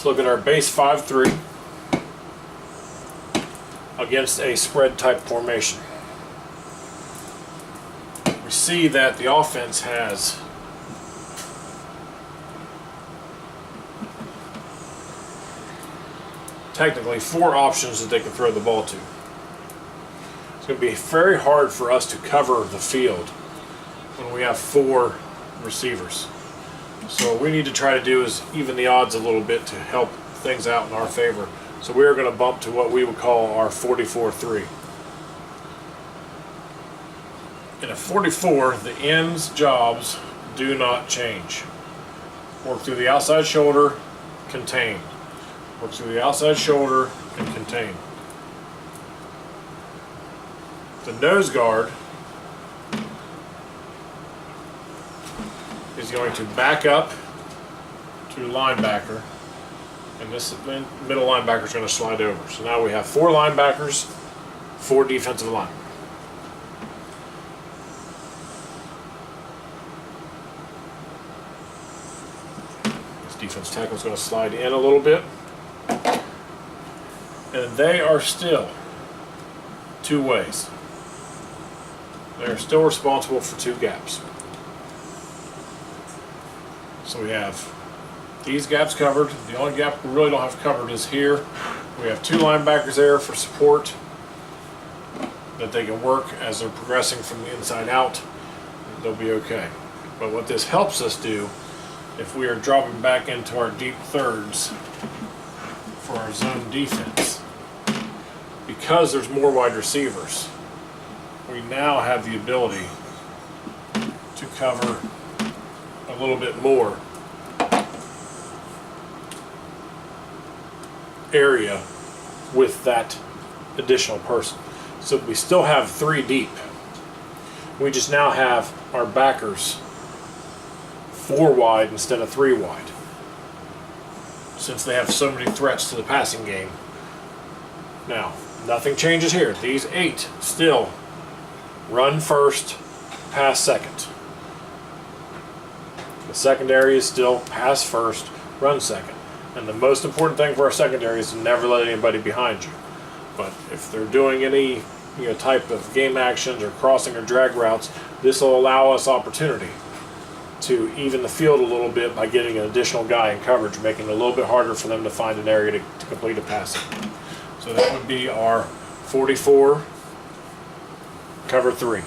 Let's look at our base 5-3 against a spread type formation. We see that the offense has technically 4 options that they can throw the ball to. It's going to be very hard for us to cover the field when we have 4 receivers. So what we need to try to do is even the odds a little bit to help things out in our favor. So we are going to bump to what we would call our 44-3. In a 44, the ends jobs do not change. Work through the outside shoulder, contain. Work through the outside shoulder and contain. The nose guard is going to back up to linebacker, and this middle linebacker is going to slide over. So now we have 4 linebackers, 4 defensive linemen. This defense tackle is going to slide in a little bit, and they are still 2 ways. They are still responsible for 2 gaps. So we have these gaps covered. The only gap we really don't have covered is here. We have 2 linebackers there for support that they can work as they're progressing from the inside out. They'll be okay. But what this helps us do, if we are dropping back into our deep thirds for our zone defense, because there's more wide receivers, we now have the ability to cover a little bit more area with that additional person. So we still have 3 deep. We just now have our backers 4 wide instead of 3 wide, since they have so many threats to the passing game. Now, nothing changes here. These 8 still run first, pass second. The secondary is still pass first, run second. And the most important thing for our secondary is to never let anybody behind you. But if they're doing any type of game actions or crossing or drag routes, this will allow us opportunity to even the field a little bit by getting an additional guy in coverage, making it a little bit harder for them to find an area to complete a passing. So that would be our 44 cover 3.